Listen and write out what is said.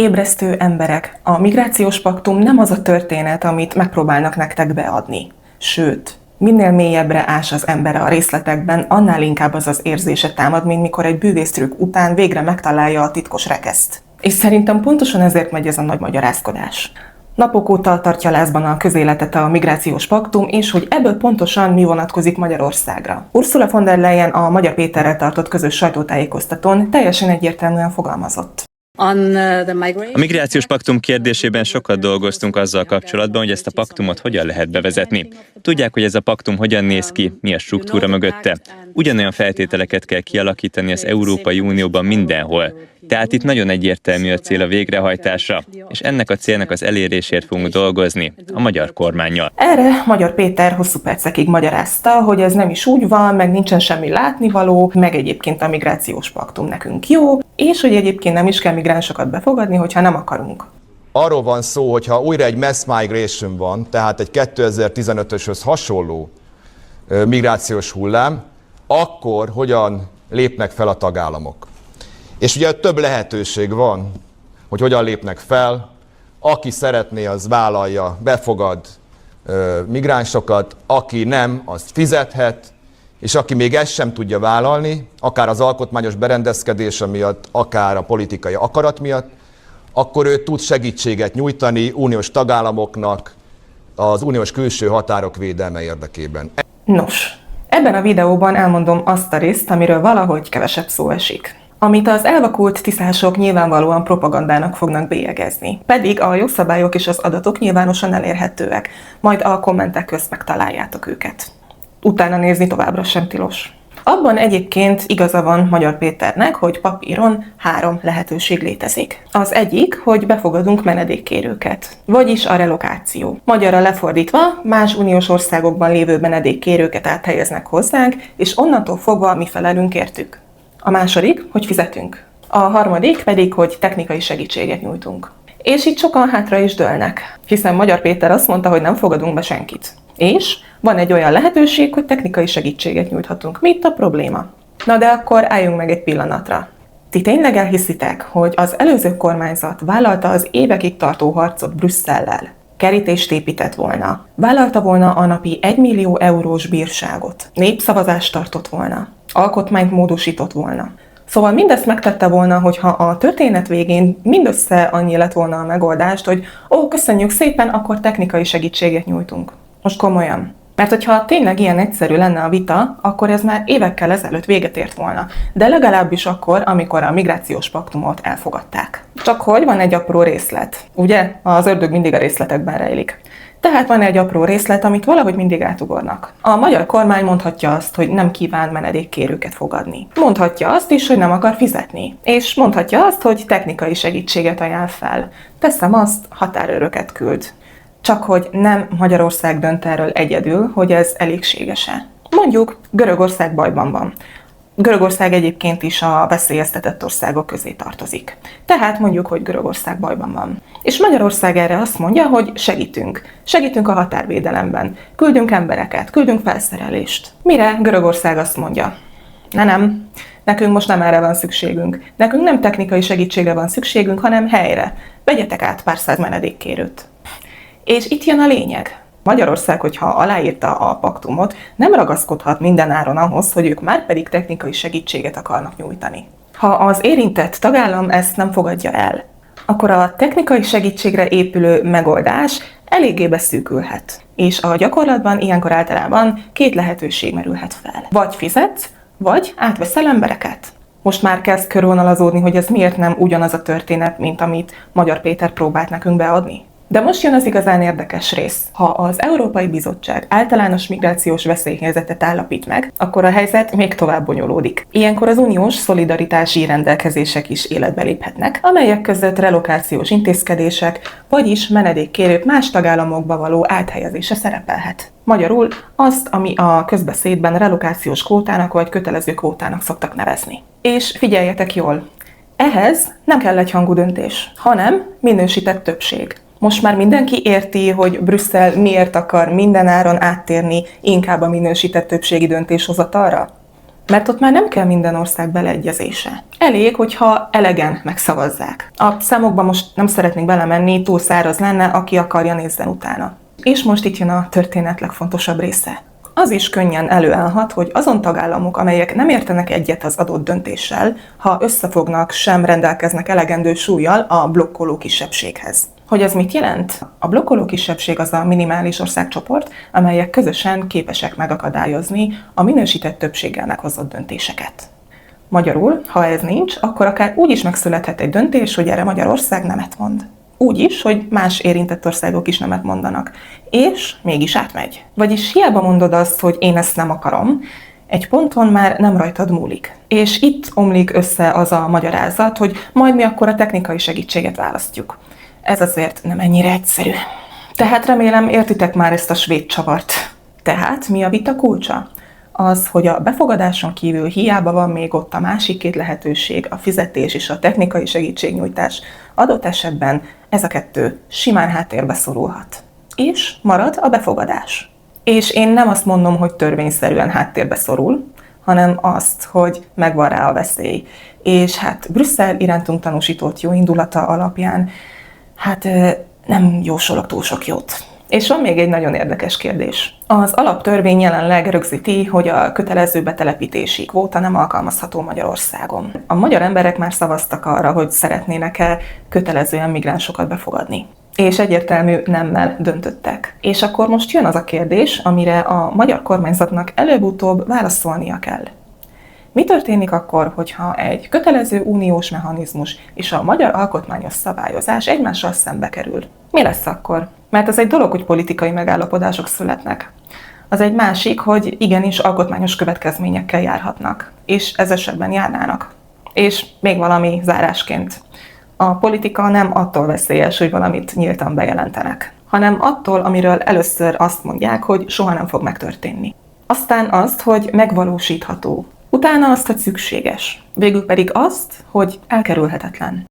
Ébresztő emberek, a migrációs paktum nem az a történet, amit megpróbálnak nektek beadni. Sőt, minél mélyebbre ás az ember a részletekben, annál inkább az az érzése támad, mint mikor egy bűvésztrükk után végre megtalálja a titkos rekeszt. És szerintem pontosan ezért megy ez a nagy magyarázkodás. Napok óta tartja lázban a közéletet a migrációs paktum, és hogy ebből pontosan mi vonatkozik Magyarországra. Ursula von der Leyen a Magyar Péterrel tartott közös sajtótájékoztatón teljesen egyértelműen fogalmazott. A migrációs paktum kérdésében sokat dolgoztunk azzal kapcsolatban, hogy ezt a paktumot hogyan lehet bevezetni. Tudják, hogy ez a paktum hogyan néz ki, mi a struktúra mögötte. Ugyanolyan feltételeket kell kialakítani az Európai Unióban mindenhol. Tehát itt nagyon egyértelmű a cél a végrehajtása, és ennek a célnak az elérésért fogunk dolgozni a magyar kormánnyal. Erre Magyar Péter hosszú percekig magyarázta, hogy ez nem is úgy van, meg nincsen semmi látnivaló, meg egyébként a migrációs paktum nekünk jó, és hogy egyébként nem is kell migránsokat befogadni, hogyha nem akarunk. Arról van szó, hogy ha újra egy mass migration van, tehát egy 2015-öshöz hasonló migrációs hullám, akkor hogyan lépnek fel a tagállamok. És ugye több lehetőség van, hogy hogyan lépnek fel. Aki szeretné, az vállalja, befogad migránsokat, aki nem, az fizethet, és aki még ezt sem tudja vállalni, akár az alkotmányos berendezkedése miatt, akár a politikai akarat miatt, akkor ő tud segítséget nyújtani uniós tagállamoknak az uniós külső határok védelme érdekében. Nos, ebben a videóban elmondom azt a részt, amiről valahogy kevesebb szó esik. Amit az elvakult tisztások nyilvánvalóan propagandának fognak bélyegezni. Pedig a jogszabályok és az adatok nyilvánosan elérhetőek, majd a kommentek közt megtaláljátok őket. Utána nézni továbbra sem tilos. Abban egyébként igaza van Magyar Péternek, hogy papíron 3 lehetőség létezik. Az egyik, hogy befogadunk menedékkérőket, vagyis a relokáció. Magyarra lefordítva, más uniós országokban lévő menedékkérőket áthelyeznek hozzánk, és onnantól fogva mi felelünk értük. A második, hogy fizetünk. A harmadik pedig, hogy technikai segítséget nyújtunk. És itt sokan hátra is dőlnek, hiszen Magyar Péter azt mondta, hogy nem fogadunk be senkit. És van egy olyan lehetőség, hogy technikai segítséget nyújthatunk. Mi itt a probléma? Na de akkor álljunk meg egy pillanatra. Ti tényleg elhiszitek, hogy az előző kormányzat vállalta az évekig tartó harcot Brüsszellel, kerítést épített volna, vállalta volna a napi 1 millió eurós bírságot, népszavazást tartott volna, alkotmányt módosított volna. Szóval mindezt megtette volna, hogyha a történet végén mindössze annyi lett volna a megoldást, hogy köszönjük szépen, akkor technikai segítséget nyújtunk. Most komolyan. Mert hogyha tényleg ilyen egyszerű lenne a vita, akkor ez már évekkel ezelőtt véget ért volna. De legalábbis akkor, amikor a migrációs paktumot elfogadták. Csak hogy van egy apró részlet. Ugye? Az ördög mindig a részletekben rejlik. Tehát van egy apró részlet, amit valahogy mindig átugornak. A magyar kormány mondhatja azt, hogy nem kíván menedékkérőket fogadni. Mondhatja azt is, hogy nem akar fizetni. És mondhatja azt, hogy technikai segítséget ajánl fel. Teszem azt, határőröket küld. Csak hogy nem Magyarország dönt erről egyedül, hogy ez elégséges-e. Mondjuk Görögország bajban van. Görögország egyébként is a veszélyeztetett országok közé tartozik. Tehát mondjuk, hogy Görögország bajban van. És Magyarország erre azt mondja, hogy segítünk. Segítünk a határvédelemben. Küldünk embereket, küldünk felszerelést. Mire Görögország azt mondja: nem, nekünk most nem erre van szükségünk. Nekünk nem technikai segítségre van szükségünk, hanem helyre. Vegyetek át pár száz menedékkérőt. És itt jön a lényeg. Magyarország, hogyha aláírta a paktumot, nem ragaszkodhat minden áron ahhoz, hogy ők már pedig technikai segítséget akarnak nyújtani. Ha az érintett tagállam ezt nem fogadja el, akkor a technikai segítségre épülő megoldás eléggé beszűkülhet. És a gyakorlatban ilyenkor általában 2 lehetőség merülhet fel. Vagy fizetsz, vagy átveszel embereket. Most már kezd körvonalazódni, hogy ez miért nem ugyanaz a történet, mint amit Magyar Péter próbált nekünk beadni. De most jön az igazán érdekes rész. Ha az Európai Bizottság általános migrációs veszélyhelyzetet állapít meg, akkor a helyzet még tovább bonyolódik. Ilyenkor az uniós szolidaritási rendelkezések is életbe léphetnek, amelyek között relokációs intézkedések, vagyis menedékkérők más tagállamokba való áthelyezése szerepelhet. Magyarul azt, ami a közbeszédben relokációs kvótának vagy kötelező kvótának szoktak nevezni. És figyeljetek jól, ehhez nem kell egyhangú döntés, hanem minősített többség. Most már mindenki érti, hogy Brüsszel miért akar minden áron áttérni inkább a minősített többségi döntéshozatalra? Mert ott már nem kell minden ország beleegyezése. Elég, hogyha elegen megszavazzák. A számokba most nem szeretnék belemenni, túl száraz lenne, aki akarja, nézzen utána. És most itt jön a történet legfontosabb része. Az is könnyen előállhat, hogy azon tagállamok, amelyek nem értenek egyet az adott döntéssel, ha összefognak, sem rendelkeznek elegendő súllyal a blokkoló kisebbséghez. Hogy ez mit jelent? A blokkoló kisebbség az a minimális országcsoport, amelyek közösen képesek megakadályozni a minősített többséggel meghozott döntéseket. Magyarul, ha ez nincs, akkor akár úgy is megszülethet egy döntés, hogy erre Magyarország nemet mond. Úgy is, hogy más érintett országok is nemet mondanak. És mégis átmegy. Vagyis hiába mondod azt, hogy én ezt nem akarom, egy ponton már nem rajtad múlik. És itt omlik össze az a magyarázat, hogy majd mi akkor a technikai segítséget választjuk. Ez azért nem ennyire egyszerű. Tehát remélem értitek már ezt a svéd csavart. Tehát mi a vita kulcsa? Az, hogy a befogadáson kívül hiába van még ott a másik két lehetőség, a fizetés és a technikai segítségnyújtás, adott esetben ez a kettő simán háttérbe szorulhat. És marad a befogadás. És én nem azt mondom, hogy törvényszerűen háttérbe szorul, hanem azt, hogy megvan rá a veszély. És hát Brüsszel irántunk tanúsított jó indulata alapján nem jósolok túl sok jót. És van még egy nagyon érdekes kérdés. Az alaptörvény jelenleg rögzíti, hogy a kötelező betelepítési kvóta nem alkalmazható Magyarországon. A magyar emberek már szavaztak arra, hogy szeretnének-e kötelezően migránsokat befogadni. És egyértelmű nemmel döntöttek. És akkor most jön az a kérdés, amire a magyar kormányzatnak előbb-utóbb válaszolnia kell. Mi történik akkor, hogyha egy kötelező uniós mechanizmus és a magyar alkotmányos szabályozás egymással szembe kerül? Mi lesz akkor? Mert az egy dolog, hogy politikai megállapodások születnek. Az egy másik, hogy igenis alkotmányos következményekkel járhatnak. És ez esetben járnának. És még valami zárásként. A politika nem attól veszélyes, hogy valamit nyíltan bejelentenek, hanem attól, amiről először azt mondják, hogy soha nem fog megtörténni. Aztán azt, hogy megvalósítható. Utána azt, hogy szükséges. Végül pedig azt, hogy elkerülhetetlen.